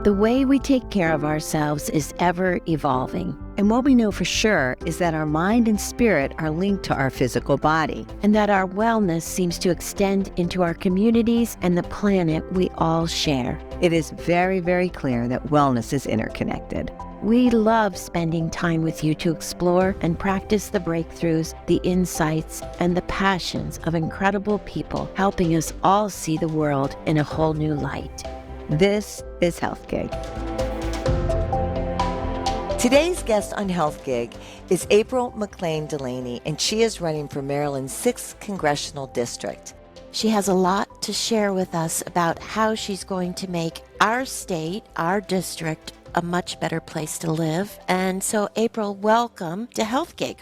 The way we take care of ourselves is ever evolving. And what we know for sure is that our mind and spirit are linked to our physical body, and that our wellness seems to extend into our communities and the planet we all share. It is very, very clear that wellness is interconnected. We love spending time with you to explore and practice the breakthroughs, the insights, and the passions of incredible people helping us all see the world in a whole new light. This is Health Gig. Today's guest on Health Gig is April McClain Delaney, and she is running for Maryland's 6th Congressional District. She has a lot to share with us about how she's going to make our state, our district, a much better place to live. And so, April, welcome to Health Gig.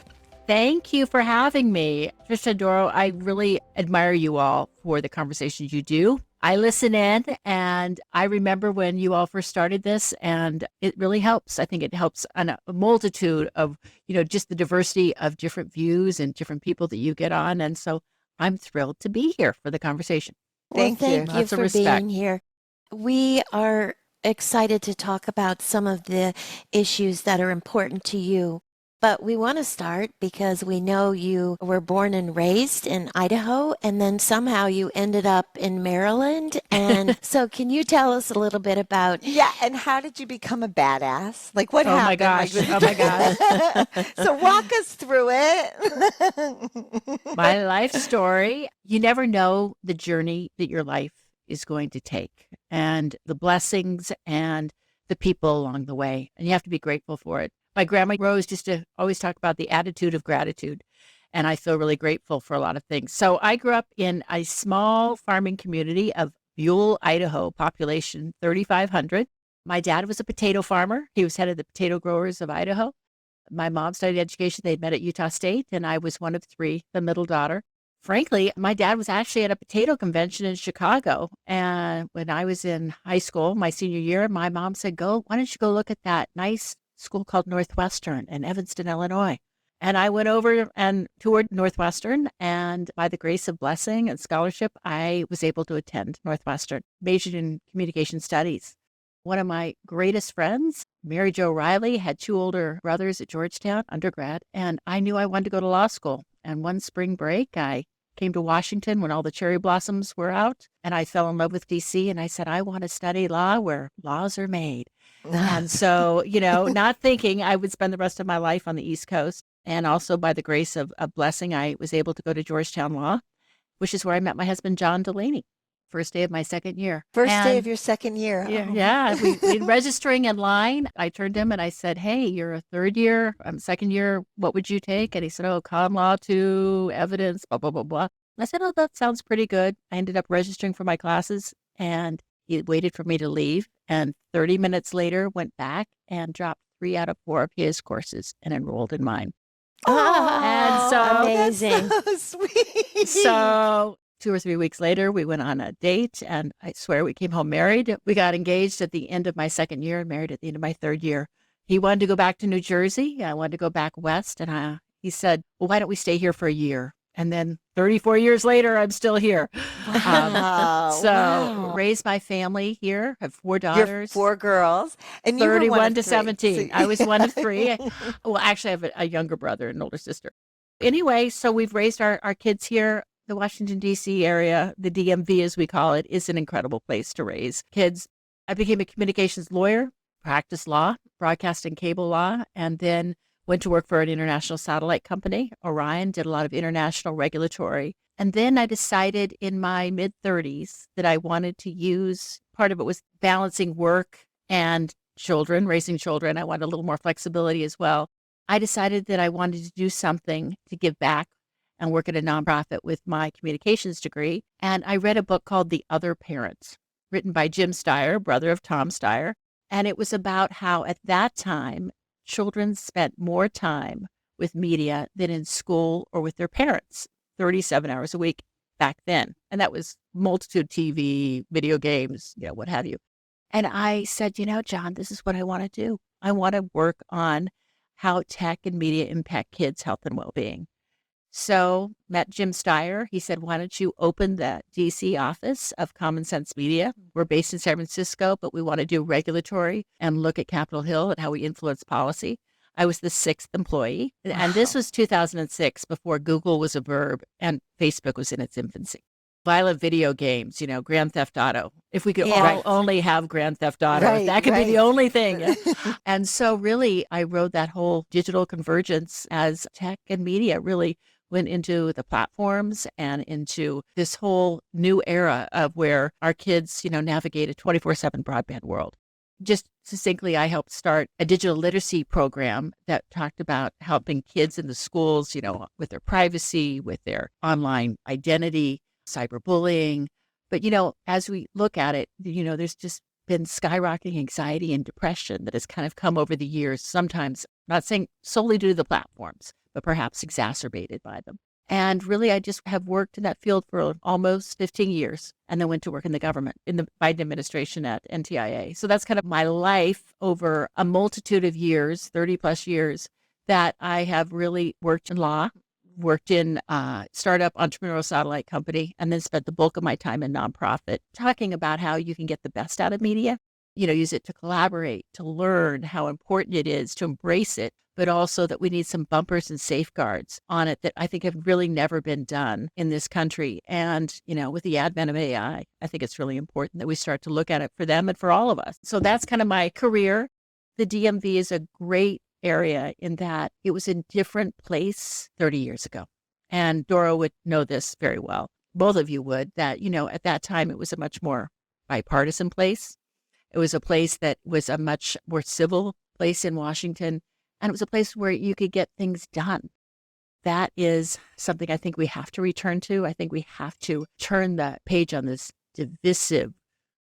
Thank you for having me. Tricia and Doro, I really admire you all for the conversations you do. I listen in, and I remember when you all first started this, and it really helps. I think it helps on a multitude of, just the diversity of different views and different people that you get on. And so I'm thrilled to be here for the conversation. Thank you Lots of for respect. being here. We are excited to talk about some of the issues that are important to you. But we want to start because we know you were born and raised in Idaho, and then somehow you ended up in Maryland. And so can you tell us a little bit about... Yeah, and how did you become a badass? Like, what happened? My gosh. Oh, my gosh. So walk us through it. My life story. You never know the journey that your life is going to take, and the blessings and the people along the way. And you have to be grateful for it. My grandma Rose used to always talk about the attitude of gratitude, and I feel really grateful for a lot of things. So I grew up in a small farming community of Buell, Idaho, population 3,500. My dad was a potato farmer. He was head of the potato growers of Idaho. My mom studied education. They'd met at Utah State, and I was one of three, the middle daughter. Frankly, my dad was actually at a potato convention in Chicago. And when I was in high school, my senior year, my mom said, why don't you go look at that nice school called Northwestern in Evanston, Illinois. And I went over and toured Northwestern, and by the grace of blessing and scholarship, I was able to attend Northwestern, majored in communication studies. One of my greatest friends, Mary Jo Riley, had two older brothers at Georgetown, undergrad, and I knew I wanted to go to law school. And one spring break, I came to Washington when all the cherry blossoms were out, and I fell in love with D.C., and I said, I want to study law where laws are made. And so, not thinking I would spend the rest of my life on the East Coast. And also by the grace of a blessing, I was able to go to Georgetown Law, which is where I met my husband, John Delaney, first day of my second year. First day of your second year. Yeah. We registering in line. I turned to him and I said, hey, you're a third year. I'm second year. What would you take? And he said, common law 2, evidence, blah, blah, blah, blah. I said, that sounds pretty good. I ended up registering for my classes, and he waited for me to leave. And 30 minutes later, went back and dropped 3 out of 4 of his courses and enrolled in mine. Oh, and so amazing. That's so sweet. So 2 or 3 weeks later, we went on a date, and I swear we came home married. We got engaged at the end of my second year and married at the end of my third year. He wanted to go back to New Jersey. I wanted to go back west. And he said, well, why don't we stay here for a year? And then 34 years later, I'm still here. Wow. Raised my family here, have 4 daughters. You're 4 girls. And 31 to 3. 17. I was one of 3. Well, actually, I have a younger brother and an older sister. Anyway, so we've raised our kids here. The Washington, D.C. area, the DMV as we call it, is an incredible place to raise kids. I became a communications lawyer, practiced law, broadcast and cable law, and then went to work for an international satellite company, Orion, did a lot of international regulatory. And then I decided in my mid-30s that I wanted to use, part of it was balancing work and children, raising children. I wanted a little more flexibility as well. I decided that I wanted to do something to give back and work at a nonprofit with my communications degree. And I read a book called The Other Parent, written by Jim Steyer, brother of Tom Steyer. And it was about how at that time, children spent more time with media than in school or with their parents, 37 hours a week back then. And that was multitude TV, video games, what have you. And I said, John, this is what I want to do. I want to work on how tech and media impact kids' health and well-being. So met Jim Steyer. He said, why don't you open the DC office of Common Sense Media? We're based in San Francisco, but we want to do regulatory and look at Capitol Hill and how we influence policy. I was the 6th employee. Wow. And this was 2006, before Google was a verb and Facebook was in its infancy. Violent video games, Grand Theft Auto. If we could all only have Grand Theft Auto, if that could be the only thing. And so really, I rode that whole digital convergence as tech and media really went into the platforms and into this whole new era of where our kids, navigate a 24/7 broadband world. Just succinctly, I helped start a digital literacy program that talked about helping kids in the schools, with their privacy, with their online identity, cyberbullying. But, as we look at it, there's just been skyrocketing anxiety and depression that has kind of come over the years, sometimes not saying solely due to the platforms, but perhaps exacerbated by them. And really, I just have worked in that field for almost 15 years and then went to work in the government, in the Biden administration at NTIA. So that's kind of my life over a multitude of years, 30 plus years, that I have really worked in law, worked in startup entrepreneurial satellite company, and then spent the bulk of my time in nonprofit talking about how you can get the best out of media, use it to collaborate, to learn how important it is, to embrace it, but also that we need some bumpers and safeguards on it that I think have really never been done in this country. And, with the advent of AI, I think it's really important that we start to look at it for them and for all of us. So that's kind of my career. The DMV is a great area in that it was a different place 30 years ago. And Doro would know this very well. Both of you would, that, at that time, it was a much more bipartisan place. It was a place that was a much more civil place in Washington. And it was a place where you could get things done. That is something I think we have to return to. I think we have to turn the page on this divisive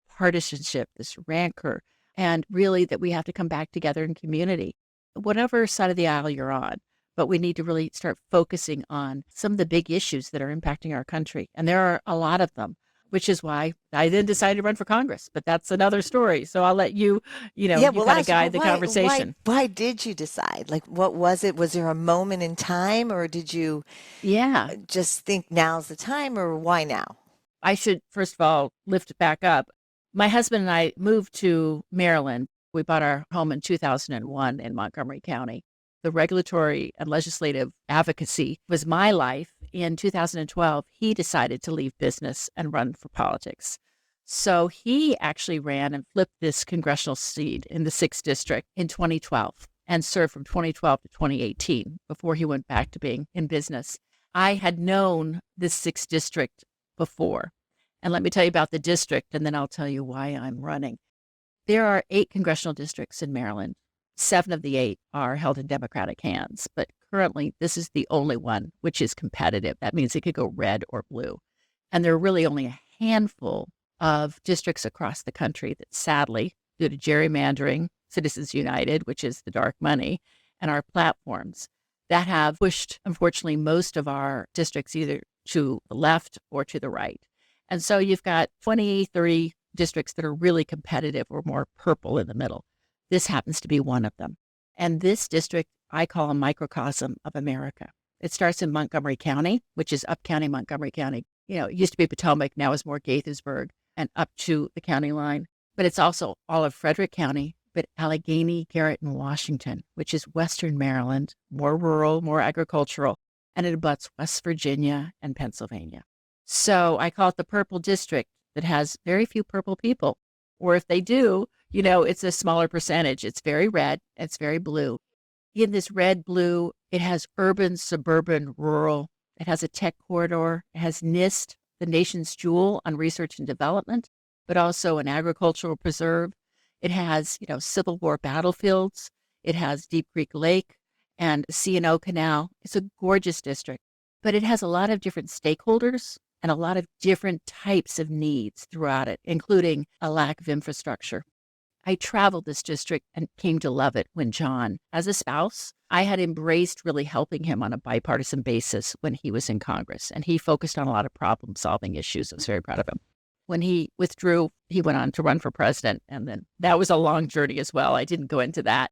partisanship, this rancor, and really that we have to come back together in community, whatever side of the aisle you're on. But we need to really start focusing on some of the big issues that are impacting our country. And there are a lot of them, which is why I then decided to run for Congress. But that's another story. So I'll let you, kind of guide the conversation. Why did you decide? Like, what was it? Was there a moment in time, or did you just think now's the time, or why now? I should, first of all, lift it back up. My husband and I moved to Maryland. We bought our home in 2001 in Montgomery County. The regulatory and legislative advocacy was my life. In 2012, he decided to leave business and run for politics. So he actually ran and flipped this congressional seat in the 6th district in 2012 and served from 2012 to 2018 before he went back to being in business. I had known this 6th district before. And let me tell you about the district, and then I'll tell you why I'm running. There are 8 congressional districts in Maryland. 7 of the 8 are held in Democratic hands, but currently this is the only one which is competitive. That means it could go red or blue. And there are really only a handful of districts across the country that sadly, due to gerrymandering, Citizens United, which is the dark money, and our platforms, that have pushed, unfortunately, most of our districts either to the left or to the right. And so you've got 23 districts that are really competitive or more purple in the middle. This happens to be one of them. And this district, I call a microcosm of America. It starts in Montgomery County, which is up county, Montgomery County. It used to be Potomac, now is more Gaithersburg and up to the county line. But it's also all of Frederick County, but Allegheny, Garrett, and Washington, which is Western Maryland, more rural, more agricultural, and it abuts West Virginia and Pennsylvania. So I call it the purple district that has very few purple people. Or if they do, it's a smaller percentage. It's very red. It's very blue. In this red, blue, it has urban, suburban, rural. It has a tech corridor. It has NIST, the nation's jewel on research and development, but also an agricultural preserve. It has, Civil War battlefields. It has Deep Creek Lake and C&O Canal. It's a gorgeous district, but it has a lot of different stakeholders and a lot of different types of needs throughout it, including a lack of infrastructure. I traveled this district and came to love it when John, as a spouse, I had embraced really helping him on a bipartisan basis when he was in Congress. And he focused on a lot of problem-solving issues. I was very proud of him. When he withdrew, he went on to run for president. And then that was a long journey as well. I didn't go into that.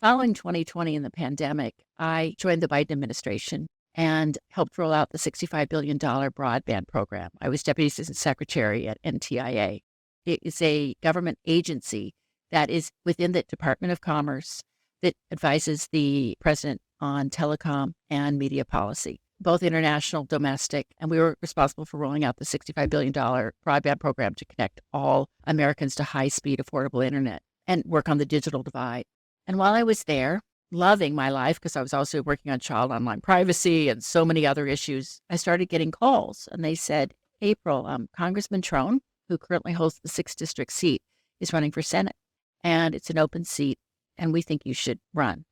Following 2020 and the pandemic, I joined the Biden administration. and helped roll out the $65 billion broadband program. I was Deputy Assistant Secretary at NTIA. It is a government agency that is within the Department of Commerce that advises the president on telecom and media policy, both international, domestic, and we were responsible for rolling out the $65 billion broadband program to connect all Americans to high-speed, affordable internet and work on the digital divide. And while I was there, loving my life, because I was also working on child online privacy and so many other issues, I started getting calls, and they said, April, Congressman Trone, who currently holds the 6th district seat, is running for Senate, and it's an open seat, and we think you should run.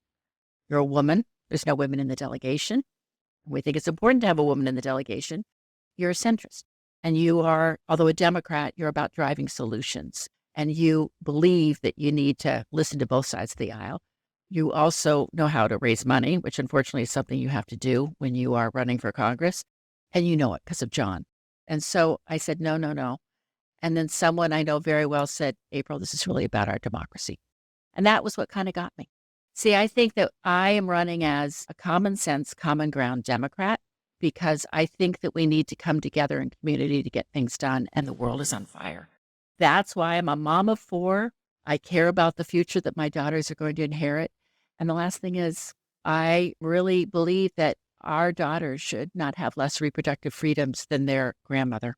You're a woman. There's no women in the delegation. We think it's important to have a woman in the delegation. You're a centrist, and you are, although a Democrat, you're about driving solutions, and you believe that you need to listen to both sides of the aisle. You also know how to raise money, which unfortunately is something you have to do when you are running for Congress. And you know it because of John. And so I said, no, no, no. And then someone I know very well said, April, this is really about our democracy. And that was what kind of got me. See, I think that I am running as a common sense, common ground Democrat because I think that we need to come together in community to get things done. And the world is on fire. That's why I'm a mom of 4. I care about the future that my daughters are going to inherit. And the last thing is, I really believe that our daughters should not have less reproductive freedoms than their grandmother.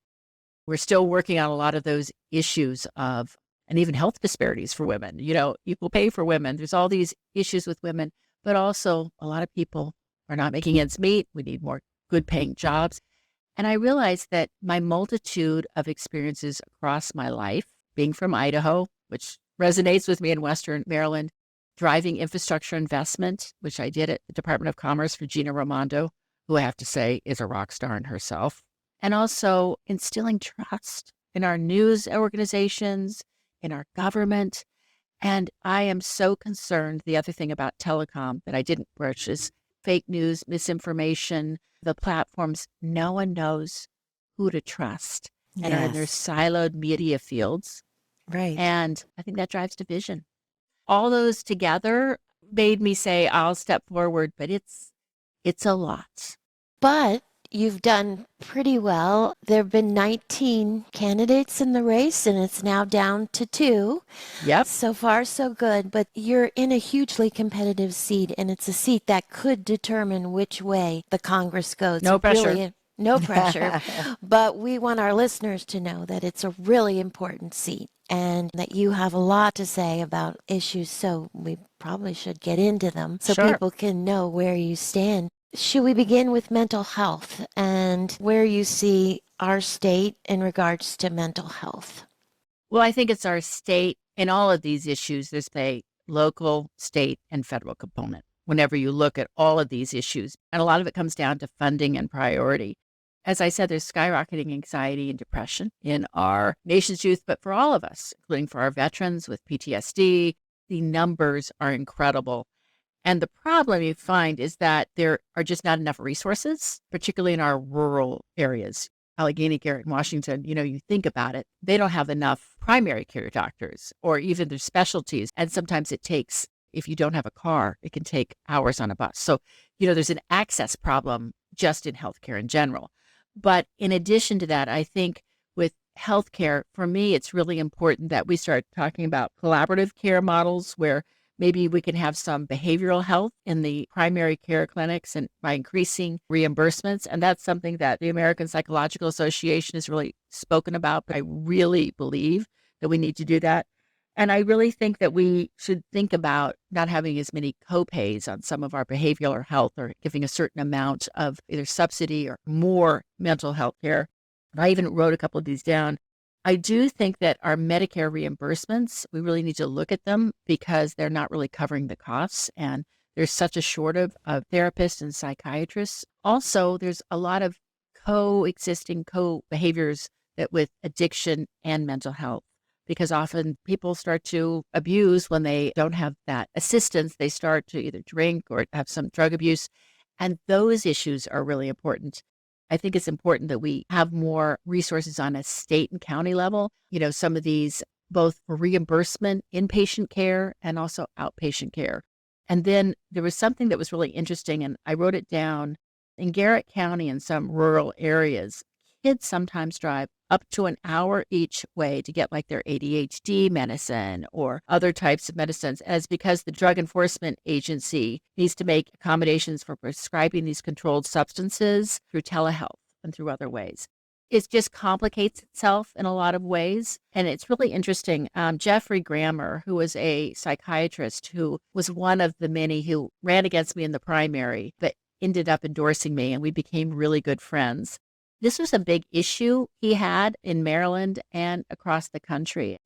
We're still working on a lot of those issues of, and even health disparities for women, equal pay for women. There's all these issues with women, but also a lot of people are not making ends meet. We need more good paying jobs. And I realized that my multitude of experiences across my life, being from Idaho, which resonates with me in Western Maryland, driving infrastructure investment, which I did at the Department of Commerce for Gina Raimondo, who I have to say is a rock star in herself, and also instilling trust in our news organizations, in our government. And I am so concerned, the other thing about telecom that I didn't broach is fake news, misinformation, the platforms. No one knows who to trust and are in their siloed media fields. Right. And I think that drives division. All those together made me say, I'll step forward, but it's a lot. But you've done pretty well. There have been 19 candidates in the race, and it's now down to 2. Yep. So far, so good. But you're in a hugely competitive seat, and it's a seat that could determine which way the Congress goes. No pressure. Really, no pressure. But we want our listeners to know that it's a really important seat and that you have a lot to say about issues. So we probably should get into them so people can know where you stand. Should we begin with mental health and where you see our state in regards to mental health? Well, I think it's our state in all of these issues. There's a local, state, and federal component whenever you look at all of these issues. And a lot of it comes down to funding and priority. As I said, there's skyrocketing anxiety and depression in our nation's youth, but for all of us, including for our veterans with PTSD, the numbers are incredible. And the problem you find is that there are just not enough resources, particularly in our rural areas. Allegheny, Garrett, and Washington, you think about it, they don't have enough primary care doctors or even their specialties. And sometimes it takes, if you don't have a car, it can take hours on a bus. So, there's an access problem just in healthcare in general. But in addition to that, I think with healthcare, for me, it's really important that we start talking about collaborative care models where maybe we can have some behavioral health in the primary care clinics and by increasing reimbursements. And that's something that the American Psychological Association has really spoken about. But I really believe that we need to do that. And I really think that we should think about not having as many copays on some of our behavioral health or giving a certain amount of either subsidy or more mental health care. And I even wrote a couple of these down. I do think that our Medicare reimbursements, we really need to look at them because they're not really covering the costs. And there's such a shortage of therapists and psychiatrists. Also, there's a lot of coexisting co-behaviors that with addiction and mental health. Because often people start to abuse when they don't have that assistance. They start to either drink or have some drug abuse. And those issues are really important. I think it's important that we have more resources on a state and county level. Some of these, both for reimbursement, inpatient care, and also outpatient care. And then there was something that was really interesting, and I wrote it down. In Garrett County and some rural areas, kids sometimes drive up to an hour each way to get like their ADHD medicine or other types of medicines, as because the Drug Enforcement Agency needs to make accommodations for prescribing these controlled substances through telehealth and through other ways. It just complicates itself in a lot of ways. And it's really interesting. Jeffrey Grammer, who was a psychiatrist who was one of the many who ran against me in the primary, but ended up endorsing me, and we became really good friends. This was a big issue he had in Maryland and across the country.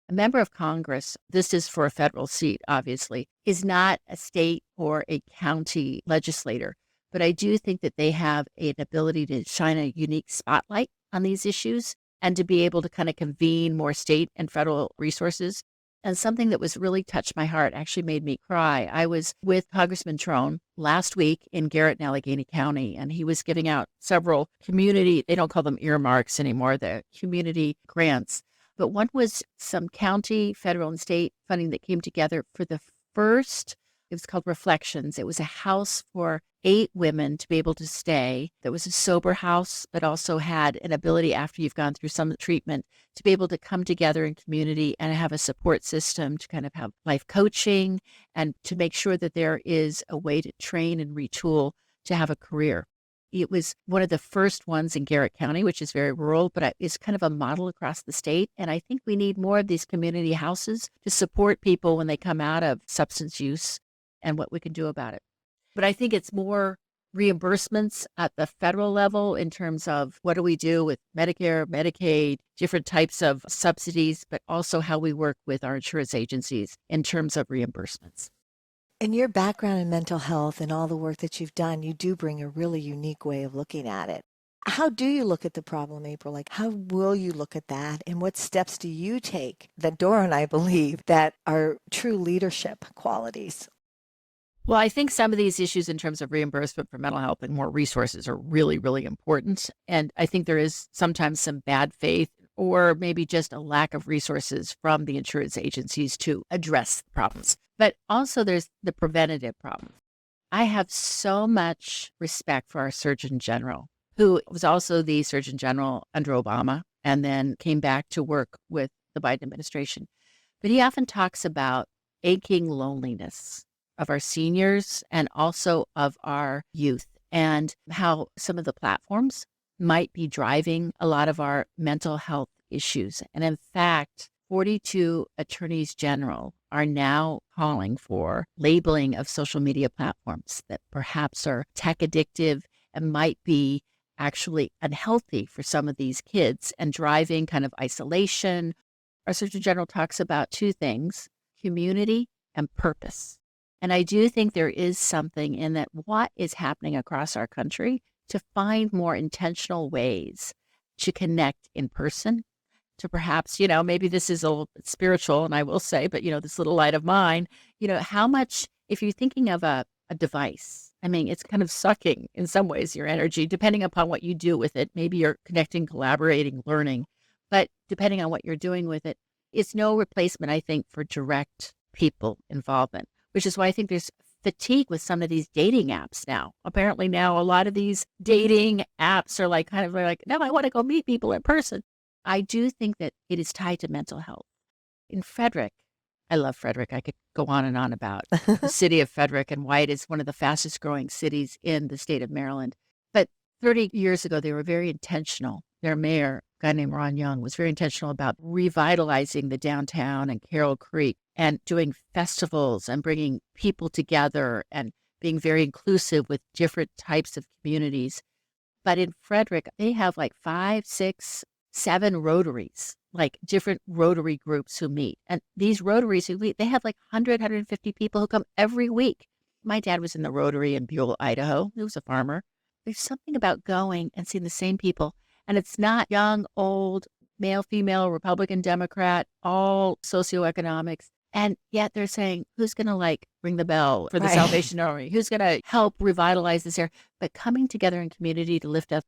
A member of Congress, this is for a federal seat, obviously, is not a state or a county legislator. But I do think that they have an ability to shine a unique spotlight on these issues and to be able to kind of convene more state and federal resources. And something that was really touched my heart, actually made me cry. I was with Congressman Trone last week in Garrett and Allegheny County, and he was giving out several community, they don't call them earmarks anymore, the community grants. But one was some county, federal, and state funding that came together for the first, it was called Reflections. It was a house for 8 women to be able to stay. That was a sober house, but also had an ability after you've gone through some treatment to be able to come together in community and have a support system to kind of have life coaching and to make sure that there is a way to train and retool to have a career. It was one of the first ones in Garrett County, which is very rural, but it's kind of a model across the state. And I think we need more of these community houses to support people when they come out of substance use and what we can do about it. But I think it's more reimbursements at the federal level in terms of what do we do with Medicare, Medicaid, different types of subsidies, but also how we work with our insurance agencies in terms of reimbursements. In your background in mental health and all the work that you've done, you do bring a really unique way of looking at it. How do you look at the problem, April? Like, how will you look at that? And what steps do you take that Doro and I believe that are true leadership qualities? Well, I think some of these issues in terms of reimbursement for mental health and more resources are really, really important. And I think there is sometimes some bad faith or maybe just a lack of resources from the insurance agencies to address the problems. But also there's the preventative problem. I have so much respect for our Surgeon General, who was also the Surgeon General under Obama and then came back to work with the Biden administration. But he often talks about aching loneliness of our seniors and also of our youth, and how some of the platforms might be driving a lot of our mental health issues. And in fact, 42 attorneys general are now calling for labeling of social media platforms that perhaps are tech addictive and might be actually unhealthy for some of these kids and driving kind of isolation. Our Surgeon General talks about 2 things, community and purpose. And I do think there is something in that what is happening across our country to find more intentional ways to connect in person, to perhaps, maybe this is a little bit spiritual, and I will say, but, this little light of mine, how much, if you're thinking of a device, I mean, it's kind of sucking in some ways your energy, depending upon what you do with it. Maybe you're connecting, collaborating, learning, but depending on what you're doing with it, it's no replacement, I think, for direct people involvement. Which is why I think there's fatigue with some of these dating apps now. Apparently now a lot of these dating apps are like no, I want to go meet people in person. I do think that it is tied to mental health. In Frederick, I love Frederick. I could go on and on about the city of Frederick and why it is one of the fastest growing cities in the state of Maryland. But 30 years ago, they were very intentional. Their mayor, a guy named Ron Young, was very intentional about revitalizing the downtown and Carroll Creek and doing festivals and bringing people together and being very inclusive with different types of communities. But in Frederick, they have like 5, 6, 7 Rotaries, like different Rotary groups who meet. And these Rotaries who meet, they have like 100, 150 people who come every week. My dad was in the Rotary in Buell, Idaho. He was a farmer. There's something about going and seeing the same people. And it's not young, old, male, female, Republican, Democrat, all socioeconomics. And yet they're saying, who's going to ring the bell for the Salvation Army? Who's going to help revitalize this area? But coming together in community to lift up,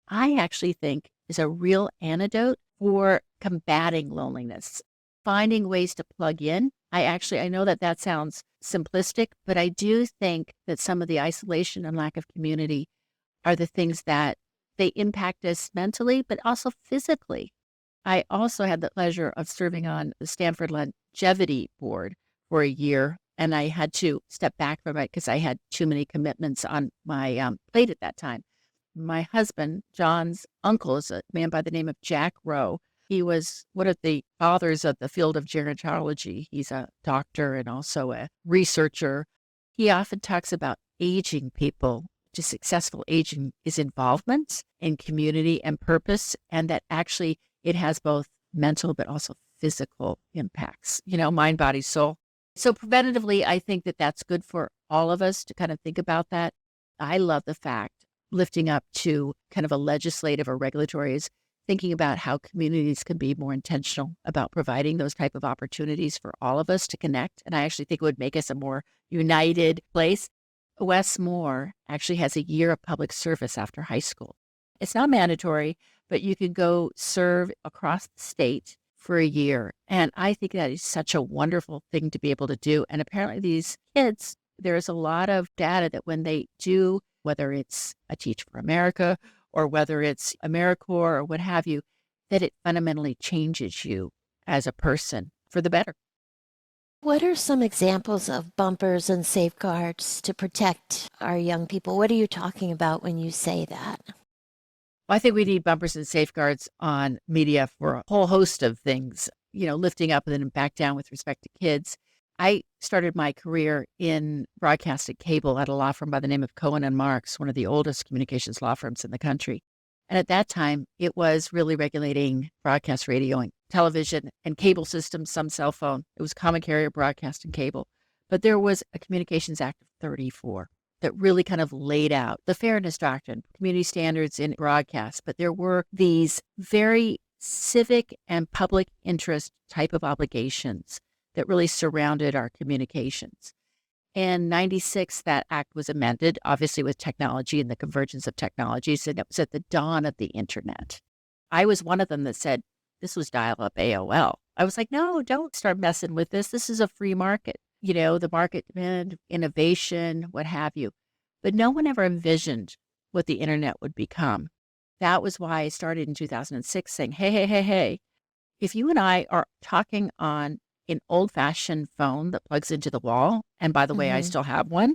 I actually think is a real antidote for combating loneliness, finding ways to plug in. I know that sounds simplistic, but I do think that some of the isolation and lack of community are the things that they impact us mentally, but also physically. I also had the pleasure of serving on the Stanford Longevity Board for a year, and I had to step back from it because I had too many commitments on my plate at that time. My husband, John's uncle, is a man by the name of Jack Rowe. He was one of the fathers of the field of gerontology. He's a doctor and also a researcher. He often talks about aging people. To successful aging is involvement in community and purpose, and that actually it has both mental but also physical impacts, mind, body, soul. So preventatively, I think that that's good for all of us to kind of think about that. I love the fact, lifting up to kind of a legislative or regulatory, is thinking about how communities can be more intentional about providing those type of opportunities for all of us to connect. And I actually think it would make us a more united place. Westmore actually has a year of public service after high school. It's not mandatory, but you can go serve across the state for a year. And I think that is such a wonderful thing to be able to do. And apparently these kids, there's a lot of data that when they do, whether it's a Teach for America or whether it's AmeriCorps or what have you, that it fundamentally changes you as a person for the better. What are some examples of bumpers and safeguards to protect our young people? What are you talking about when you say that? Well, I think we need bumpers and safeguards on media for a whole host of things, lifting up and then back down with respect to kids. I started my career in broadcasting cable at a law firm by the name of Cohen and Marks, one of the oldest communications law firms in the country. And at that time, it was really regulating broadcast radio and television and cable systems, some cell phone. It was common carrier broadcast and cable. But there was a Communications Act of 34 that really kind of laid out the fairness doctrine, community standards in broadcast. But there were these very civic and public interest type of obligations that really surrounded our communications. In 96, that act was amended, obviously with technology and the convergence of technologies, and it was at the dawn of the internet. I was one of them that said, this was dial-up AOL. I was like, no, don't start messing with this. This is a free market. The market demand, innovation, what have you. But no one ever envisioned what the internet would become. That was why I started in 2006 saying, hey, if you and I are talking on an old-fashioned phone that plugs into the wall, and by the way, I still have one,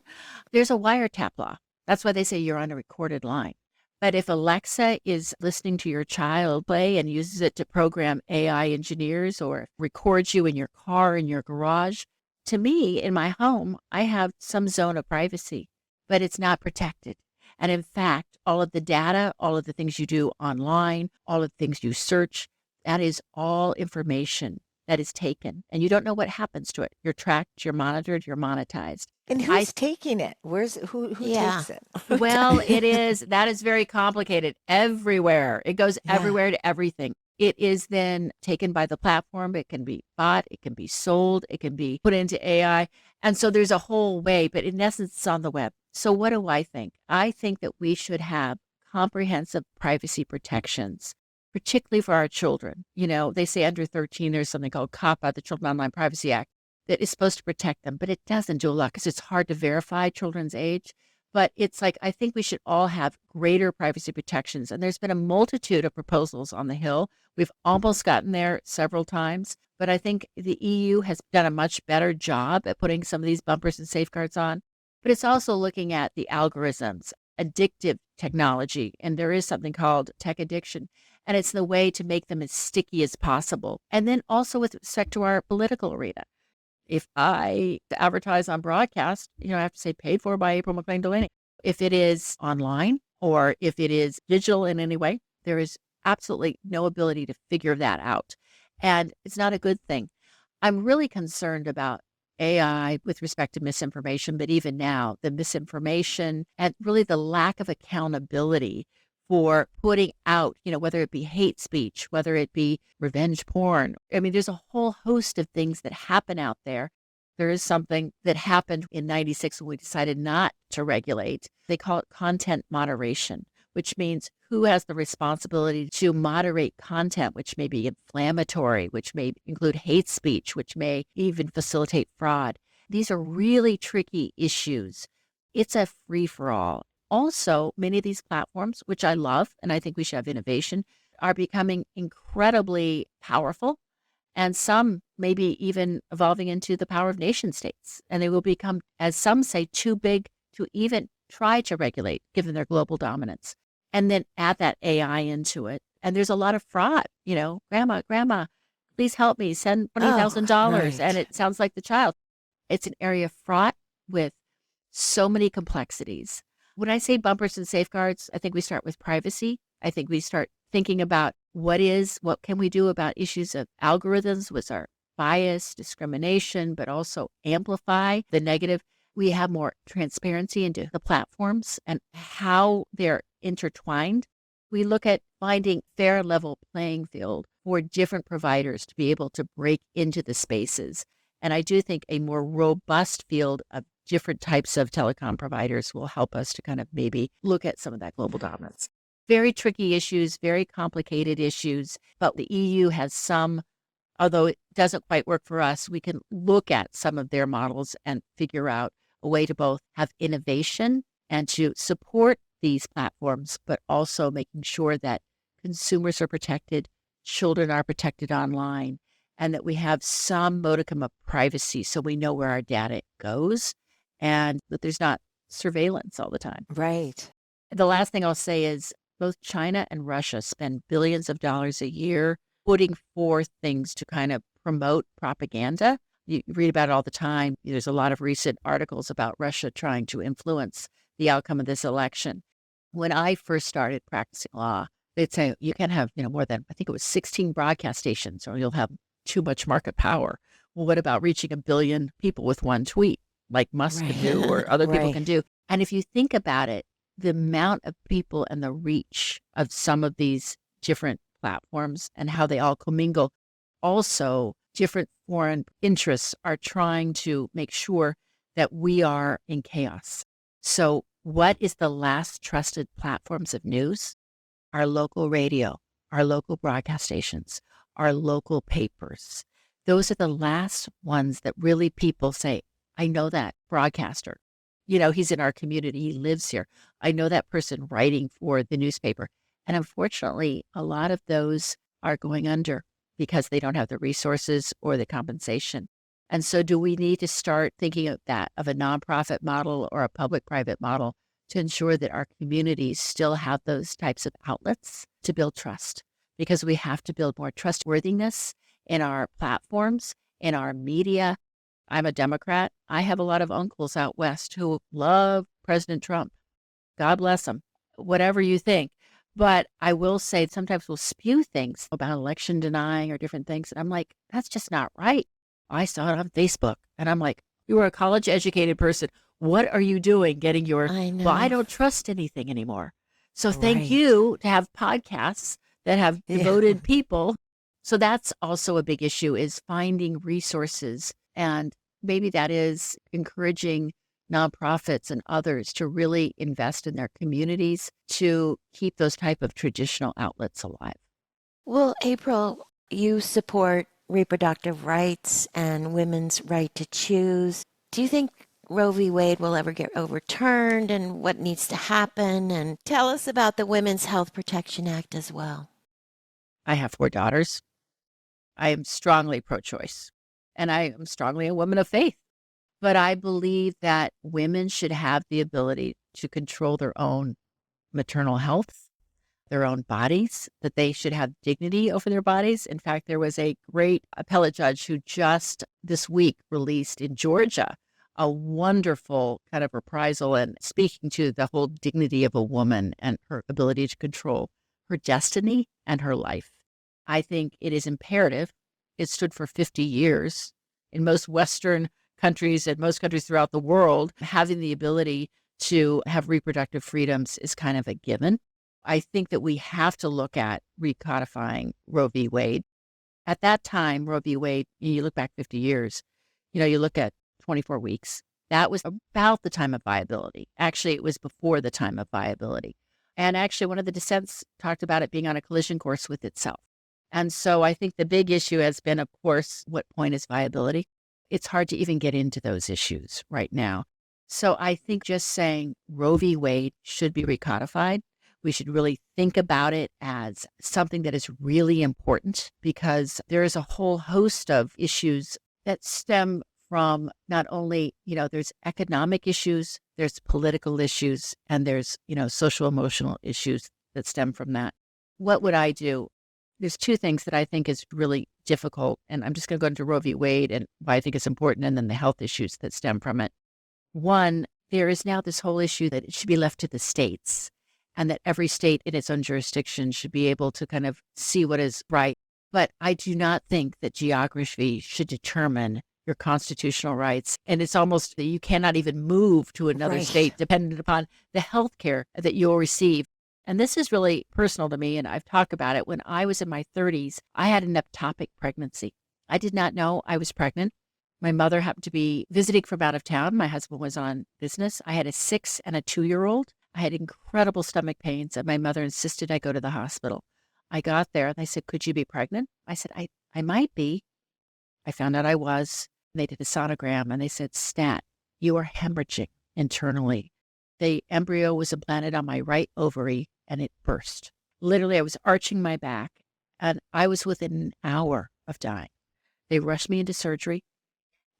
there's a wiretap law. That's why they say you're on a recorded line. But if Alexa is listening to your child play and uses it to program AI engineers or records you in your car, in your garage, to me, in my home, I have some zone of privacy, but it's not protected. And in fact, all of the data, all of the things you do online, all of the things you search, that is all information that is taken, and you don't know what happens to it. You're tracked, you're monitored, you're monetized. And who's taking it? Who takes it? Well, that is very complicated. Everywhere. It goes everywhere to everything. It is then taken by the platform. It can be bought, it can be sold, it can be put into AI. And so there's a whole way, but in essence, it's on the web. So what do I think? I think that we should have comprehensive privacy protections, particularly for our children. They say under 13, there's something called COPPA, the Children Online Privacy Act, that is supposed to protect them, but it doesn't do a lot because it's hard to verify children's age. But it's like, I think we should all have greater privacy protections. And there's been a multitude of proposals on the Hill. We've almost gotten there several times, but I think the EU has done a much better job at putting some of these bumpers and safeguards on. But it's also looking at the algorithms, addictive technology, and there is something called tech addiction. And it's the way to make them as sticky as possible. And then also with respect to our political arena. If I advertise on broadcast, I have to say paid for by April McClain Delaney. If it is online or if it is digital in any way, there is absolutely no ability to figure that out. And it's not a good thing. I'm really concerned about AI with respect to misinformation, but even now, the misinformation and really the lack of accountability for putting out, whether it be hate speech, whether it be revenge porn. I mean, there's a whole host of things that happen out there. There is something that happened in 96 when we decided not to regulate. They call it content moderation, which means who has the responsibility to moderate content, which may be inflammatory, which may include hate speech, which may even facilitate fraud. These are really tricky issues. It's a free-for-all. also, many of these platforms, which I love, and I think we should have innovation, are becoming incredibly powerful. And some maybe even evolving into the power of nation states. And they will become, as some say, too big to even try to regulate, given their global dominance. And then add that AI into it. And there's a lot of fraud, grandma, please help me, send $20,000. And it sounds like the child. It's an area fraught with so many complexities. When I say bumpers and safeguards, I think we start with privacy. I think we start thinking about what can we do about issues of algorithms, which are bias, discrimination, but also amplify the negative. We have more transparency into the platforms and how they're intertwined. We look at finding fair level playing field for different providers to be able to break into the spaces. And I do think a more robust field of different types of telecom providers will help us to kind of maybe look at some of that global dominance. Very tricky issues, very complicated issues, but the EU has some, although it doesn't quite work for us, we can look at some of their models and figure out a way to both have innovation and to support these platforms, but also making sure that consumers are protected, children are protected online, and that we have some modicum of privacy so we know where our data goes and that there's not surveillance all the time. Right. The last thing I'll say is both China and Russia spend billions of dollars a year putting forth things to kind of promote propaganda. You read about it all the time. There's a lot of recent articles about Russia trying to influence the outcome of this election. When I first started practicing law, they'd say you can't have, more than, I think it was 16 broadcast stations or you'll have too much market power. Well, what about reaching 1 billion people with one tweet like Musk can do or other people can do? And if you think about it, the amount of people and the reach of some of these different platforms and how they all commingle. Also, different foreign interests are trying to make sure that we are in chaos. So what is the last trusted platforms of news? Our local radio, our local broadcast stations, our local papers. Those are the last ones that really people say, I know that broadcaster. He's in our community. He lives here. I know that person writing for the newspaper. And unfortunately, a lot of those are going under because they don't have the resources or the compensation. And so do we need to start thinking of that, of a nonprofit model or a public-private model to ensure that our communities still have those types of outlets to build trust? Because we have to build more trustworthiness in our platforms, in our media. I'm a Democrat. I have a lot of uncles out west who love President Trump. God bless him, whatever you think. But I will say sometimes we'll spew things about election denying or different things. And I'm like, that's just not right. I saw it on Facebook. And I'm like, you are a college educated person. What are you doing getting your, well, I don't trust anything anymore. So thank you to have podcasts that have devoted people. So that's also a big issue, is finding resources. And maybe that is encouraging nonprofits and others to really invest in their communities to keep those type of traditional outlets alive. Well, April, you support reproductive rights and women's right to choose. Do you think Roe v. Wade will ever get overturned, and what needs to happen? And tell us about the Women's Health Protection Act as well. I have 4 daughters. I am strongly pro-choice, and I am strongly a woman of faith. But I believe that women should have the ability to control their own maternal health, their own bodies, that they should have dignity over their bodies. In fact, there was a great appellate judge who just this week released in Georgia a wonderful kind of reprisal and speaking to the whole dignity of a woman and her ability to control her destiny and her life. I think it is imperative. It stood for 50 years in most Western countries and most countries throughout the world. Having the ability to have reproductive freedoms is kind of a given. I think that we have to look at recodifying Roe v. Wade. At that time, Roe v. Wade, you look back 50 years, you look at 24 weeks. That was about the time of viability. Actually, it was before the time of viability. And actually, one of the dissents talked about it being on a collision course with itself. And so I think the big issue has been, of course, what point is viability? It's hard to even get into those issues right now. So I think just saying Roe v. Wade should be recodified. We should really think about it as something that is really important because there is a whole host of issues that stem from not only, there's economic issues, there's political issues, and there's, social emotional issues that stem from that. What would I do? There's two things that I think is really difficult, and I'm just going to go into Roe v. Wade and why I think it's important, and then the health issues that stem from it. One, there is now this whole issue that it should be left to the states and that every state in its own jurisdiction should be able to kind of see what is right. But I do not think that geography should determine your constitutional rights. And it's almost that you cannot even move to another Right. state dependent upon the health care that you'll receive. And this is really personal to me, and I've talked about it. When I was in my 30s, I had an ectopic pregnancy. I did not know I was pregnant. My mother happened to be visiting from out of town. My husband was on business. I had a 6 and a 2-year-old. I had incredible stomach pains, and my mother insisted I go to the hospital. I got there, and they said, "Could you be pregnant?" I said, I might be. I found out I was. They did a sonogram, and they said, "Stat, you are hemorrhaging internally." The embryo was implanted on my right ovary, and it burst. Literally, I was arching my back, and I was within an hour of dying. They rushed me into surgery.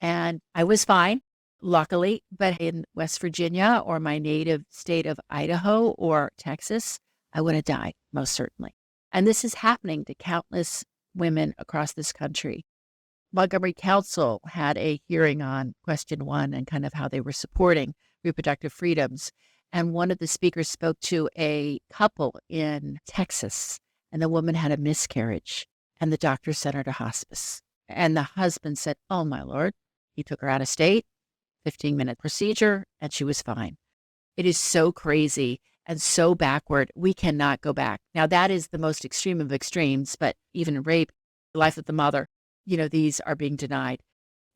And I was fine, luckily, but in West Virginia or my native state of Idaho or Texas, I would have died, most certainly. And this is happening to countless women across this country. Montgomery Council had a hearing on question 1 and kind of how they were supporting reproductive freedoms. And one of the speakers spoke to a couple in Texas, and the woman had a miscarriage, and the doctor sent her to hospice. And the husband said, "Oh, my Lord." He took her out of state, 15-minute procedure, and she was fine. It is so crazy and so backward. We cannot go back. Now, that is the most extreme of extremes, but even in rape, the life of the mother, these are being denied.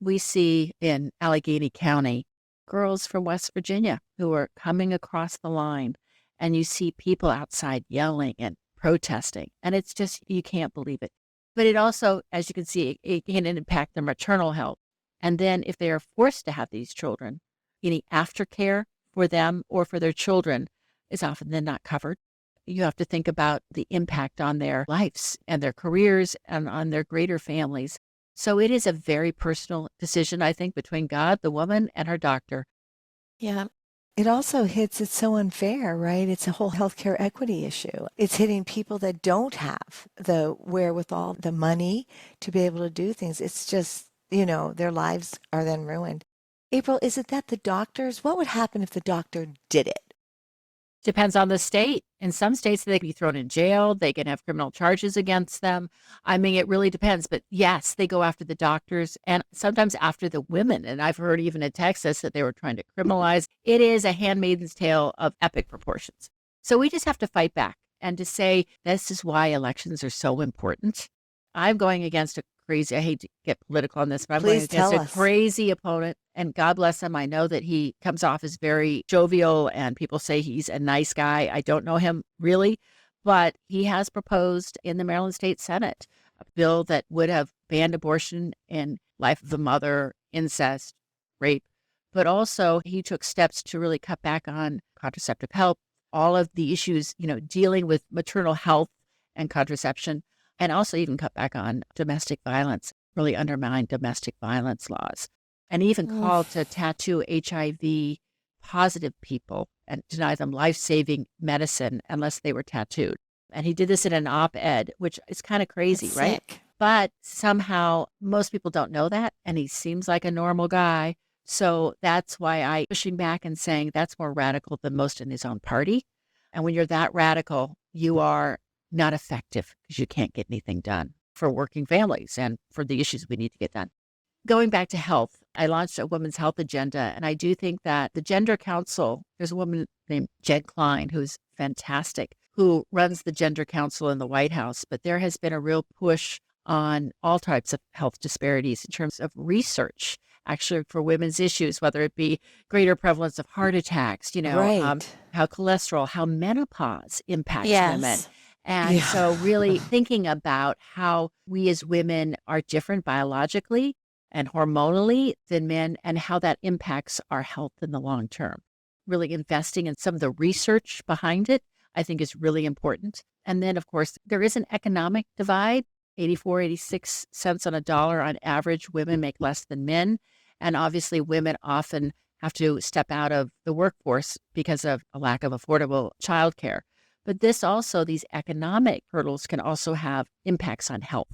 We see in Allegheny County girls from West Virginia who are coming across the line, and you see people outside yelling and protesting, and it's just, you can't believe it. But it also, as you can see, it can impact their maternal health. And then if they are forced to have these children, any aftercare for them or for their children is often then not covered. You have to think about the impact on their lives and their careers and on their greater families. So it is a very personal decision, I think, between God, the woman, and her doctor. Yeah. It also it's so unfair, right? It's a whole healthcare equity issue. It's hitting people that don't have the wherewithal, the money to be able to do things. It's just, their lives are then ruined. April, is it that the doctors, what would happen if the doctor did it? Depends on the state. In some states, they can be thrown in jail. They can have criminal charges against them. I mean, it really depends. But yes, they go after the doctors and sometimes after the women. And I've heard even in Texas that they were trying to criminalize. It is a handmaid's tale of epic proportions. So we just have to fight back and to say this is why elections are so important. I'm going against a crazy, I hate to get political on this, but I'm going Please tell against a us. crazy opponent. And God bless him. I know that he comes off as very jovial and people say he's a nice guy. I don't know him really, but he has proposed in the Maryland State Senate a bill that would have banned abortion in life of the mother, incest, rape, but also he took steps to really cut back on contraceptive help, all of the issues, dealing with maternal health and contraception, and also even cut back on domestic violence, really undermine domestic violence laws, and even called to tattoo HIV positive people and deny them life-saving medicine unless they were tattooed. And he did this in an op-ed, which is kind of crazy, That's right? sick. But somehow most people don't know that, and he seems like a normal guy. So that's why I'm pushing back and saying that's more radical than most in his own party. And when you're that radical, you are not effective because you can't get anything done for working families and for the issues we need to get done. Going back to health, I launched a women's health agenda, and I do think that the Gender Council, there's a woman named Jen Klein who's fantastic, who runs the Gender Council in the White House, but there has been a real push on all types of health disparities in terms of research, actually for women's issues, whether it be greater prevalence of heart attacks, Right. how cholesterol, how menopause impacts women. Yes. And Yeah. so really thinking about how we as women are different biologically, and hormonally than men, and how that impacts our health in the long term. Really investing in some of the research behind it, I think, is really important. And then, of course, there is an economic divide. 84, 86 cents on a dollar on average, women make less than men. And obviously, women often have to step out of the workforce because of a lack of affordable childcare. But these economic hurdles can also have impacts on health,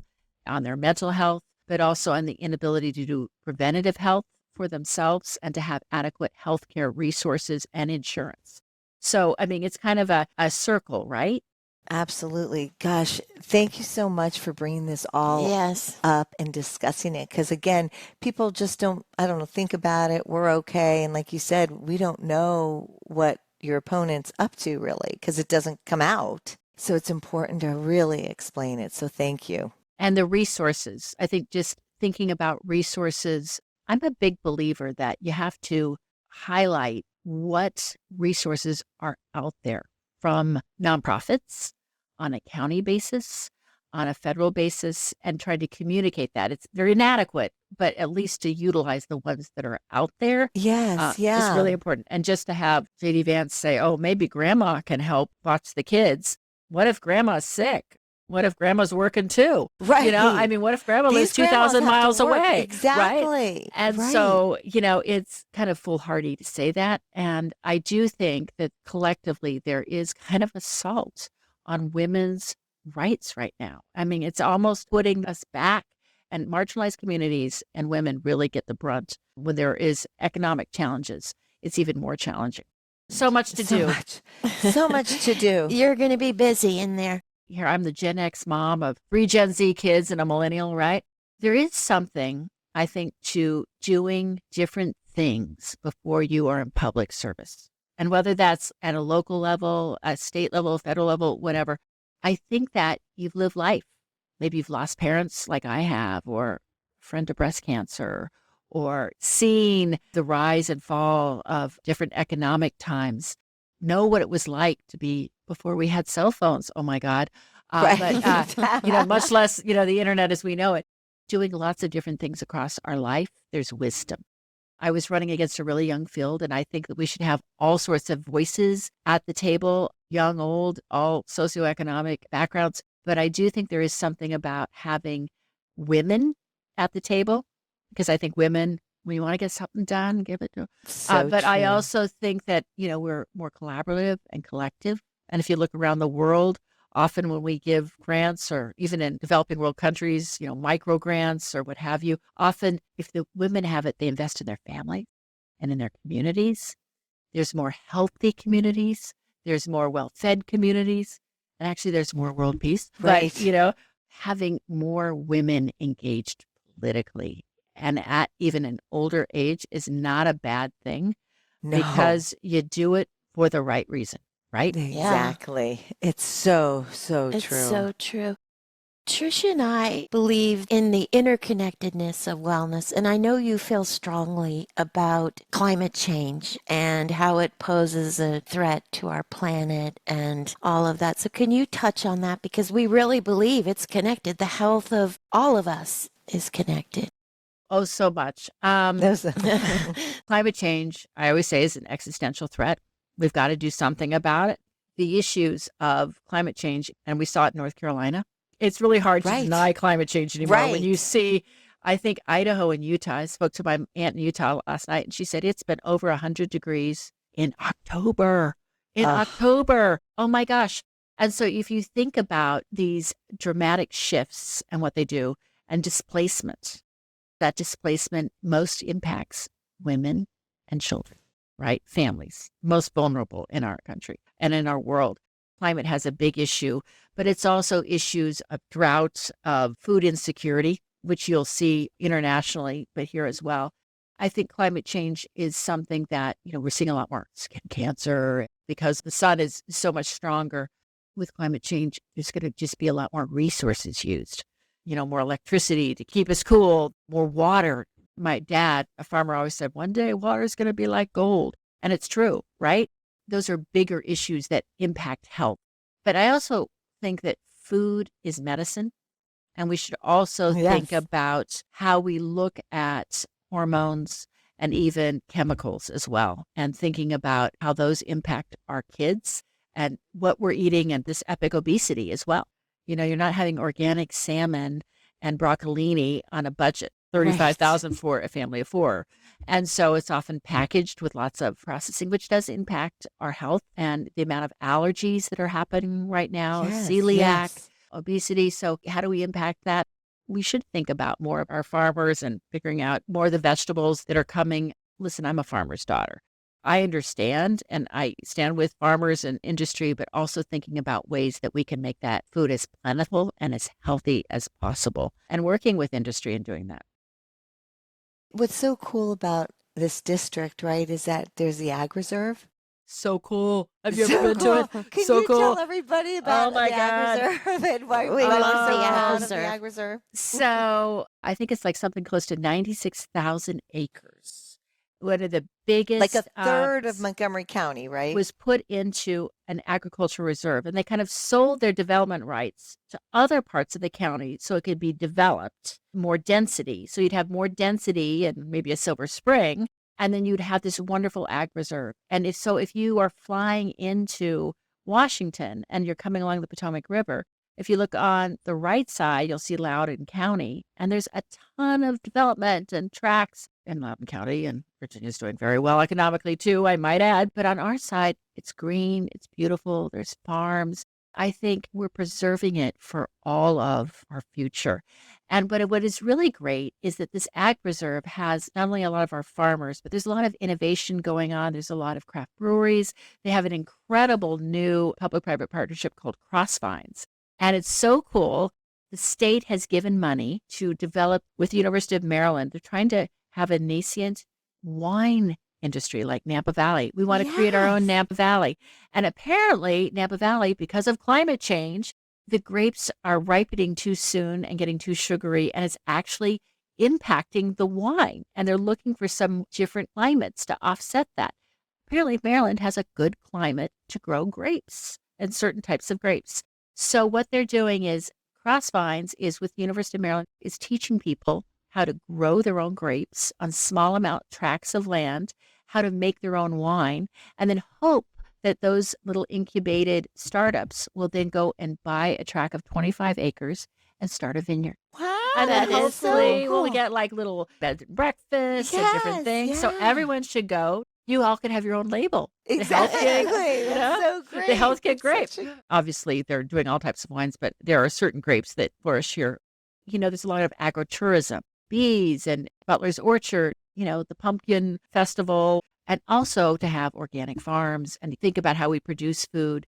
on their mental health, but also on the inability to do preventative health for themselves and to have adequate healthcare resources and insurance. So, I mean, it's kind of a circle, right? Absolutely. Gosh, thank you so much for bringing this all Yes. up and discussing it. Because again, people just don't, I don't know, think about it. We're okay. And like you said, we don't know what your opponent's up to really, because it doesn't come out. So it's important to really explain it. So thank you. And the resources, I think just thinking about resources, I'm a big believer that you have to highlight what resources are out there from nonprofits on a county basis, on a federal basis, and try to communicate that. They're inadequate, but at least to utilize the ones that are out there. Yes, Is really important. And just to have J.D. Vance say, oh, maybe grandma can help watch the kids. What if grandma's sick? What if grandma's working too? Right. You know, I mean, what if grandma lives These grandmas 2,000 have to miles work. away? Exactly. Right? And Right. so, it's kind of foolhardy to say that. And I do think that collectively there is kind of assault on women's rights right now. I mean, it's almost putting us back, and marginalized communities and women really get the brunt when there is economic challenges. It's even more challenging. So much to do. So much to do. You're going to be busy in there. Here, I'm the Gen X mom of 3 Gen Z kids and a millennial, right? There is something, I think, to doing different things before you are in public service. And whether that's at a local level, a state level, federal level, whatever, I think that you've lived life. Maybe you've lost parents like I have, or a friend to breast cancer, or seen the rise and fall of different economic times. Know what it was like to be before we had cell phones. Oh my God. Right. But, much less, the internet as we know it. Doing lots of different things across our life, there's wisdom. I was running against a really young field, and I think that we should have all sorts of voices at the table, young, old, all socioeconomic backgrounds. But I do think there is something about having women at the table, because I think women, when you want to get something done, give it to but I also think that, we're more collaborative and collective. And if you look around the world, often when we give grants, or even in developing world countries, micro grants or what have you, often if the women have it, they invest in their family and in their communities. There's more healthy communities. There's more well-fed communities. And actually, there's more world peace. Right. But, having more women engaged politically and at even an older age is not a bad thing. No. Because you do it for the right reason, right? Exactly. It's so true. It's so true. Tricia and I believe in the interconnectedness of wellness, and I know you feel strongly about climate change and how it poses a threat to our planet and all of that. So can you touch on that? Because we really believe it's connected. The health of all of us is connected. Oh, so much. Climate change, I always say, is an existential threat. We've got to do something about it. The issues of climate change, and we saw it in North Carolina. It's really hard to deny climate change anymore. When you see, I think, Idaho and Utah. I spoke to my aunt in Utah last night, and she said it's been over 100 degrees in October. October. Oh, my gosh. And so if you think about these dramatic shifts and what they do, and displacement, that displacement most impacts women and children, right? Families, most vulnerable in our country and in our world. Climate has a big issue, but it's also issues of drought, of food insecurity, which you'll see internationally, but here as well. I think climate change is something that, we're seeing a lot more skin cancer because the sun is so much stronger. With climate change, there's going to just be a lot more resources used, more electricity to keep us cool, more water. My dad, a farmer, always said, one day water is going to be like gold. And it's true, right? Those are bigger issues that impact health. But I also think that food is medicine. And we should also think Yes. about how we look at hormones and even chemicals as well, and thinking about how those impact our kids and what we're eating and this epic obesity as well. You're not having organic salmon and broccolini on a budget, Right. 35,000 for a family of four. And so it's often packaged with lots of processing, which does impact our health and the amount of allergies that are happening right now, Yes, celiac, yes. obesity. So how do we impact that? We should think about more of our farmers and figuring out more of the vegetables that are coming. Listen, I'm a farmer's daughter. I understand and I stand with farmers and industry, but also thinking about ways that we can make that food as plentiful and as healthy as possible and working with industry and doing that. What's so cool about this district, right, is that there's the ag reserve. So cool. Have you So ever been cool. to it? Can So you cool. tell everybody about my the God. ag reserve and why We why love we're so the ag proud of the reserve. ag reserve? So I think it's like something close to 96,000 acres. One of the Like biggest a third of Montgomery County, right? was put into an agricultural reserve, and they kind of sold their development rights to other parts of the county so it could be developed more density. So you'd have more density and maybe a Silver Spring, and then you'd have this wonderful ag reserve. And if you are flying into Washington and you're coming along the Potomac River, if you look on the right side, you'll see Loudoun County, and there's a ton of development and tracks in Loudoun County, and Virginia's doing very well economically too, I might add. But on our side, it's green, it's beautiful, there's farms. I think we're preserving it for all of our future. And what is really great is that this ag reserve has not only a lot of our farmers, but there's a lot of innovation going on. There's a lot of craft breweries. They have an incredible new public-private partnership called Crossvines. And it's so cool. The state has given money to develop with the University of Maryland. They're trying to have a nascent wine industry like Napa Valley. We want to create our own Yes. Napa Valley. And apparently, Napa Valley, because of climate change, the grapes are ripening too soon and getting too sugary, and it's actually impacting the wine. And they're looking for some different climates to offset that. Apparently, Maryland has a good climate to grow grapes and certain types of grapes. So what they're doing is Crossvines is with the University of Maryland is teaching people how to grow their own grapes on small amount tracts of land, how to make their own wine, and then hope that those little incubated startups will then go and buy a tract of 25 acres and start a vineyard. Wow, And then That is so hopefully we'll cool. get like little bed and breakfasts and different Yes, things. So yeah. everyone should go. You all can have your own label. The health gig, Exactly. That's so great. the health gig It's grape. such a- Obviously, they're doing all types of wines, but there are certain grapes that flourish here. There's a lot of agrotourism, bees and Butler's Orchard, the pumpkin festival, and also to have organic farms and think about how we produce food.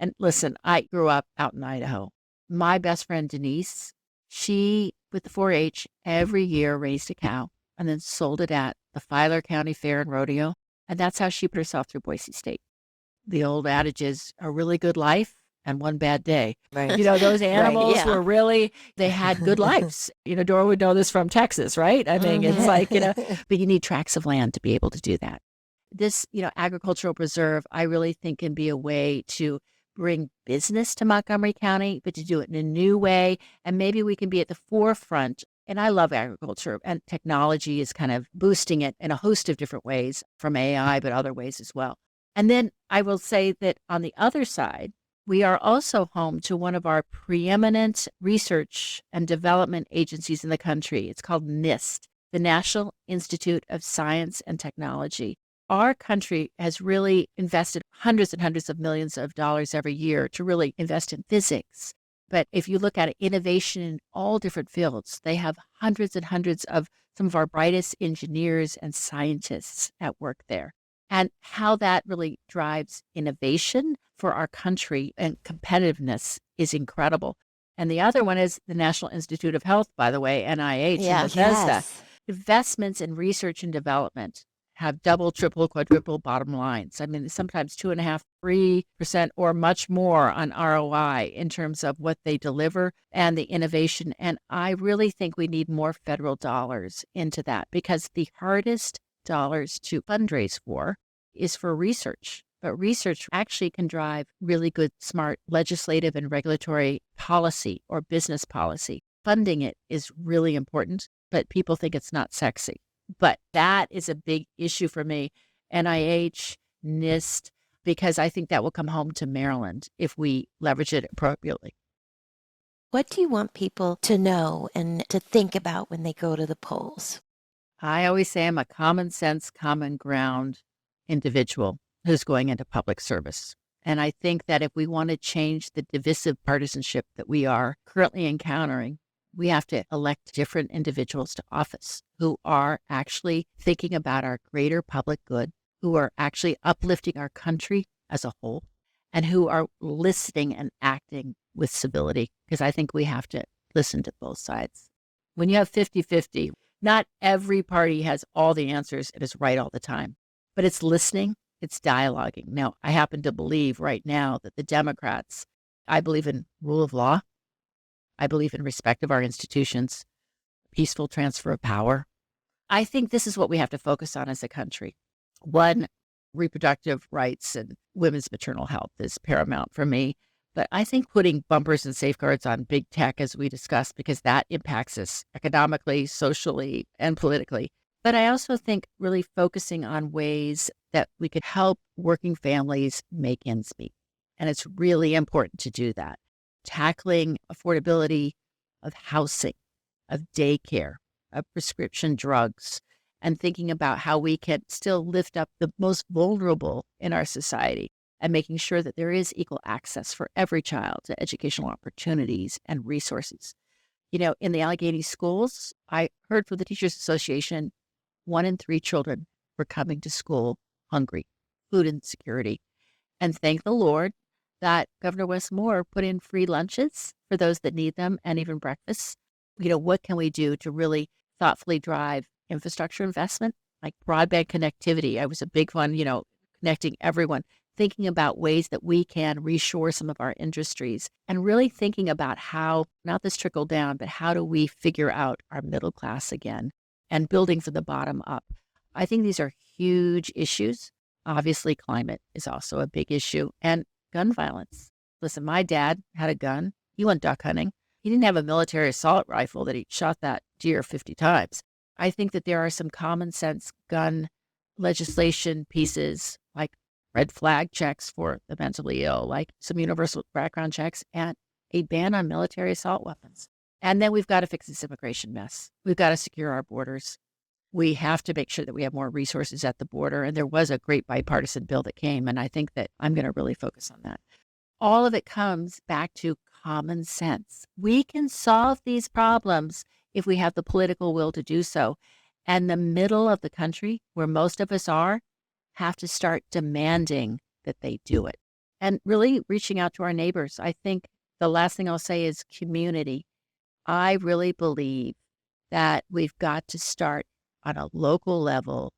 And listen, I grew up out in Idaho. My best friend, Denise, she, with the 4-H, every year raised a cow and then sold it at the Filer County Fair and Rodeo. And that's how she put herself through Boise State. The old adage is a really good life and one bad day. Right. Those animals yeah. were really, they had good lives. Dora would know this from Texas, right? I mean, it's like, but you need tracts of land to be able to do that. This, agricultural preserve, I really think can be a way to bring business to Montgomery County, but to do it in a new way. And maybe we can be at the forefront. And I love agriculture, and technology is kind of boosting it in a host of different ways from AI, but other ways as well. And then I will say that on the other side, we are also home to one of our preeminent research and development agencies in the country. It's called NIST, the National Institute of Science and Technology. Our country has really invested hundreds and hundreds of millions of dollars every year to really invest in physics. But if you look at innovation in all different fields, they have hundreds and hundreds of some of our brightest engineers and scientists at work there. And how that really drives innovation for our country and competitiveness is incredible. And the other one is the National Institute of Health, by the way, NIH, Yeah. and Bethesda. Yes. Investments in research and development have double, triple, quadruple bottom lines. I mean, sometimes 2.5%, 3% or much more on ROI in terms of what they deliver and the innovation. And I really think we need more federal dollars into that, because the hardest dollars to fundraise for is for research. But research actually can drive really good, smart legislative and regulatory policy or business policy. Funding it is really important, but people think it's not sexy. But that is a big issue for me. NIH, NIST, because I think that will come home to Maryland if we leverage it appropriately. What do you want people to know and to think about when they go to the polls? I always say I'm a common sense, common ground individual who's going into public service. And I think that if we want to change the divisive partisanship that we are currently encountering, we have to elect different individuals to office who are actually thinking about our greater public good, who are actually uplifting our country as a whole, and who are listening and acting with civility, because I think we have to listen to both sides. When you have 50-50, not every party has all the answers and is right all the time, but it's listening, it's dialoguing. Now, I happen to believe right now that the Democrats, I believe in rule of law. I believe in respect of our institutions, peaceful transfer of power. I think this is what we have to focus on as a country. One, reproductive rights and women's maternal health is paramount for me. But I think putting bumpers and safeguards on big tech, as we discussed, because that impacts us economically, socially, and politically. But I also think really focusing on ways that we could help working families make ends meet. And it's really important to do that. Tackling affordability of housing, of daycare, of prescription drugs, and thinking about how we can still lift up the most vulnerable in our society and making sure that there is equal access for every child to educational opportunities and resources. You know, in the Allegheny schools, I heard from the Teachers Association, 1 in 3 children were coming to school hungry, food insecurity. And thank the Lord that Governor Wes Moore put in free lunches for those that need them and even breakfast. You know, what can we do to really thoughtfully drive infrastructure investment, like broadband connectivity? I was a big one, connecting everyone, thinking about ways that we can reshore some of our industries and really thinking about how, not this trickle down, but how do we figure out our middle class again and building from the bottom up. I think these are huge issues. Obviously, climate is also a big issue, and gun violence. Listen, my dad had a gun. He went duck hunting. He didn't have a military assault rifle that he shot that deer 50 times. I think that there are some common sense gun legislation pieces like red flag checks for the mentally ill, like some universal background checks and a ban on military assault weapons. And then we've got to fix this immigration mess. We've got to secure our borders. We have to make sure that we have more resources at the border. And there was a great bipartisan bill that came, and I think that I'm going to really focus on that. All of it comes back to common sense. We can solve these problems if we have the political will to do so. And the middle of the country, where most of us are, have to start demanding that they do it. And really reaching out to our neighbors. I think the last thing I'll say is community. I really believe that we've got to start on a local level,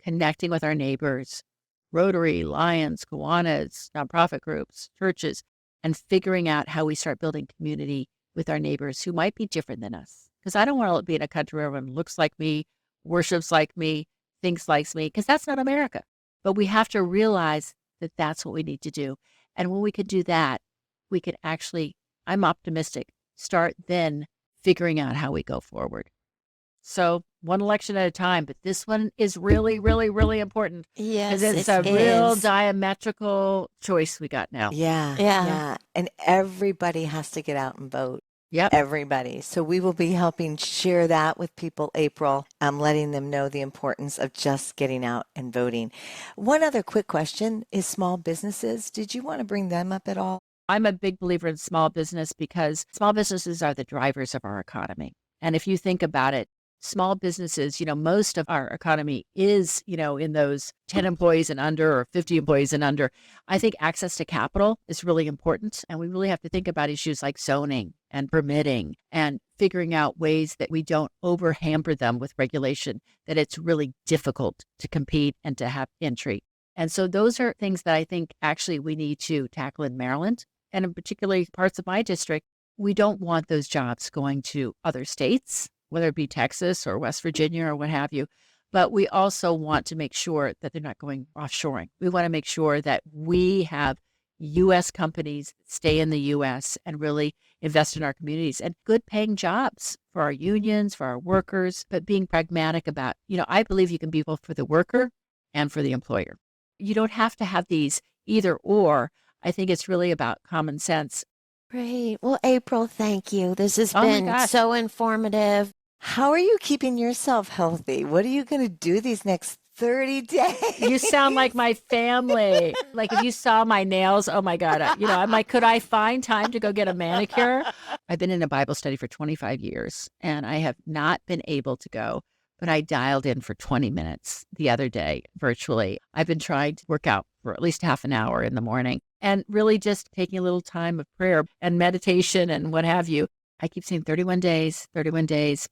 connecting with our neighbors, Rotary, Lions, Kiwanis, nonprofit groups, churches, and figuring out how we start building community with our neighbors who might be different than us. Because I don't want to be in a country where everyone looks like me, worships like me, thinks like me, because that's not America. But we have to realize that that's what we need to do. And when we could do that, we could actually, I'm optimistic, start then figuring out how we go forward. So one election at a time, but this one is really, really, really important. Yes, it's a real diametrical choice we got now. Yeah. And everybody has to get out and vote. Yep. Everybody. So we will be helping share that with people, April, letting them know the importance of just getting out and voting. One other quick question is small businesses. Did you want to bring them up at all? I'm a big believer in small business because small businesses are the drivers of our economy. And if you think about it, small businesses, most of our economy is, in those 10 employees and under or 50 employees and under. I think access to capital is really important. And we really have to think about issues like zoning and permitting and figuring out ways that we don't over hamper them with regulation, that it's really difficult to compete and to have entry. And so those are things that I think actually we need to tackle in Maryland. And in particularly parts of my district, we don't want those jobs going to other states, whether it be Texas or West Virginia or what have you. But we also want to make sure that they're not going offshoring. We want to make sure that we have U.S. companies stay in the U.S. and really invest in our communities, and good paying jobs for our unions, for our workers, but being pragmatic about, I believe you can be both for the worker and for the employer. You don't have to have these either or. I think it's really about common sense. Great. Well, April, thank you. This has Oh my been gosh. so informative. How are you keeping yourself healthy? What are you going to do these next 30 days? You sound like my family. Like if you saw my nails, oh my God. I'm like, could I find time to go get a manicure? I've been in a Bible study for 25 years and I have not been able to go, but I dialed in for 20 minutes the other day virtually. I've been trying to work out for at least half an hour in the morning and really just taking a little time of prayer and meditation and what have you. I keep saying 31 days,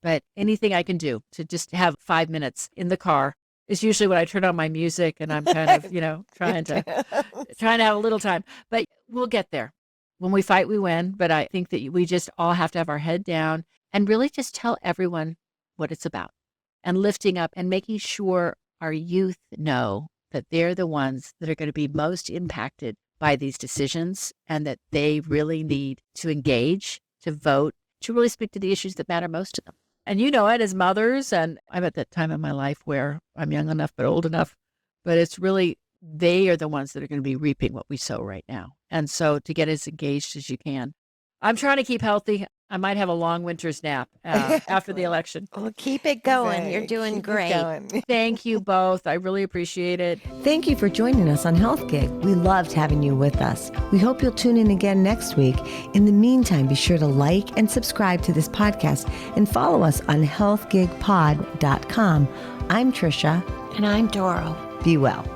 but anything I can do to just have 5 minutes in the car is usually when I turn on my music and I'm kind of, trying to have a little time. But we'll get there. When we fight, we win. But I think that we just all have to have our head down and really just tell everyone what it's about and lifting up and making sure our youth know that they're the ones that are going to be most impacted by these decisions and that they really need to engage, to vote, to really speak to the issues that matter most to them. And you know it as mothers, and I'm at that time in my life where I'm young enough but old enough, but it's really, they are the ones that are going to be reaping what we sow right now. And so to get as engaged as you can. I'm trying to keep healthy. I might have a long winter's nap after the election. Well, keep it going. Right. You're doing Keep it great. going. Thank you both. I really appreciate it. Thank you for joining us on Health Gig. We loved having you with us. We hope you'll tune in again next week. In the meantime, be sure to like and subscribe to this podcast and follow us on healthgigpod.com. I'm Tricia. And I'm Doro. Be well.